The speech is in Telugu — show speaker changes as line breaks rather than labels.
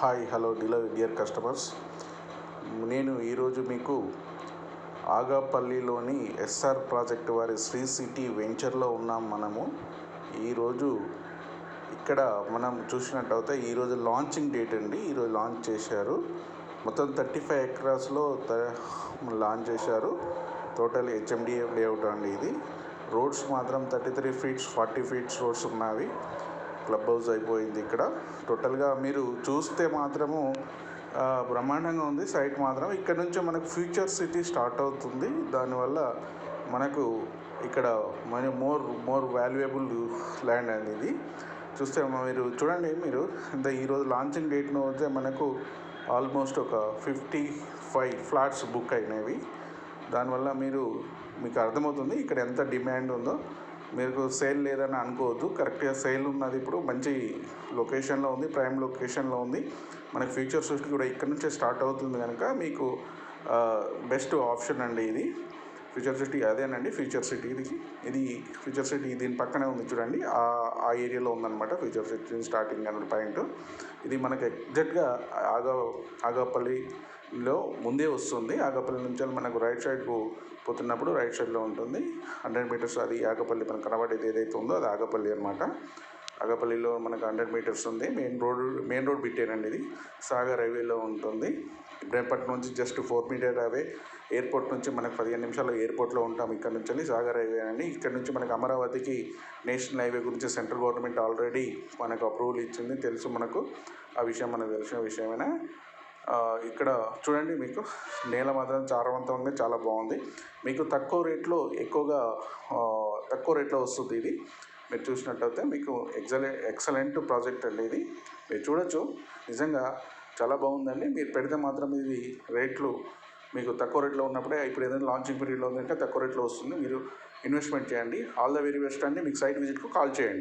Hi hello dear customers. నేను ఈరోజు మీకు ఆగాపల్లిలోని ఎస్ఆర్ ప్రాజెక్ట్ వారి శ్రీ సిటీ వెంచర్లో ఉన్నాం. ఈరోజు ఇక్కడ మనం చూసినట్టయితే ఈరోజు లాంచింగ్ డేట్ అండి. ఈరోజు లాంచ్ చేశారు. మొత్తం 35 ఎకరాస్లో లాంచ్ చేశారు. టోటల్ హెచ్ఎండిఏ లేఅవుట్ అండి ఇది. రోడ్స్ మాత్రం 33 ఫీట్స్ 40 ఫీట్స్ రోడ్స్ ఉన్నవి. క్లబ్ హౌస్ అయిపోయింది. ఇక్కడ టోటల్గా మీరు చూస్తే మాత్రము బ్రహ్మాండంగా ఉంది. సైట్ మాత్రం ఇక్కడ నుంచి మనకు ఫ్యూచర్ సిటీ స్టార్ట్ అవుతుంది. దానివల్ల మనకు ఇక్కడ మోర్ వాల్యుయబుల్ ల్యాండ్ అండి ఇది. చూస్తే మీరు చూడండి, మీరు ఈరోజు లాంచింగ్ డేట్ను వస్తే మనకు ఆల్మోస్ట్ ఒక 55 ఫ్లాట్స్ బుక్ అయినవి. దానివల్ల మీకు అర్థమవుతుంది ఇక్కడ ఎంత డిమాండ్ ఉందో. మీకు సేల్ లేదని అనుకోవద్దు, కరెక్ట్గా సేల్ ఉన్నది. ఇప్పుడు మంచి లొకేషన్లో ఉంది, ప్రైమ్ లొకేషన్లో ఉంది. మనకి ఫ్యూచర్ సిటీ కూడా ఇక్కడ నుంచే స్టార్ట్ అవుతుంది కనుక మీకు బెస్ట్ ఆప్షన్ అండి ఇది. ఫ్యూచర్ సిటీ అదేనండి, ఫ్యూచర్ సిటీ ఇది ఫ్యూచర్ సిటీ దీని పక్కనే ఉంది చూడండి. ఆ ఏరియాలో ఉందన్నమాట ఫ్యూచర్ సిటీ స్టార్టింగ్ అనే పాయింట్. ఇది మనకి ఎగ్జాక్ట్గా ఆగాపల్లిలో ముందే వస్తుంది. ఆగాపల్లి నుంచి మనకు రైట్ సైడ్కు పోతున్నప్పుడు రైట్ సైడ్లో ఉంటుంది. 100 మీటర్స్ అది ఆగాపల్లి మనకు కనబడేది ఏదైతే ఉందో అది ఆగాపల్లి అనమాట. ఆగాపల్లిలో మనకు 100 మీటర్స్ ఉంది. మెయిన్ రోడ్ బిట్టేనండి ఇది. సాగర్ హైవేలో ఉంటుంది. ఇబ్రాహీంపట్నం నుంచి జస్ట్ 4 మీటర్ అవే. ఎయిర్పోర్ట్ నుంచి మనకు 15 నిమిషాలు ఎయిర్పోర్ట్లో ఉంటాం. ఇక్కడ నుంచి సాగర్ హైవే అండి. ఇక్కడ నుంచి మనకు అమరావతికి నేషనల్ హైవే గురించి సెంట్రల్ గవర్నమెంట్ ఆల్రెడీ మనకు అప్రూవల్ ఇచ్చింది, తెలుసు మనకు. ఆ విషయం మనకు తెలిసిన విషయమైనా ఇక్కడ చూడండి, మీకు నేల మాత్రం సారవంతంగా చాలా బాగుంది. మీకు తక్కువ రేట్లో వస్తుంది ఇది. మీరు చూసినట్టయితే మీకు ఎక్సలెంట్ ప్రాజెక్ట్ అండి ఇది. మీరు చూడొచ్చు, నిజంగా చాలా బాగుందండి. మీరు పెడితే మాత్రం ఇది రేట్లు మీకు తక్కువ రేట్లో ఉన్నప్పుడే, ఇప్పుడు ఏదైనా లాంచింగ్ పీరియడ్లో ఉందంటే తక్కువ రేట్లో వస్తుంది. మీరు ఇన్వెస్ట్మెంట్ చేయండి. ఆల్ ద వెరీ బెస్ట్ అండి. మీకు సైట్ విజిట్కు కాల్ చేయండి.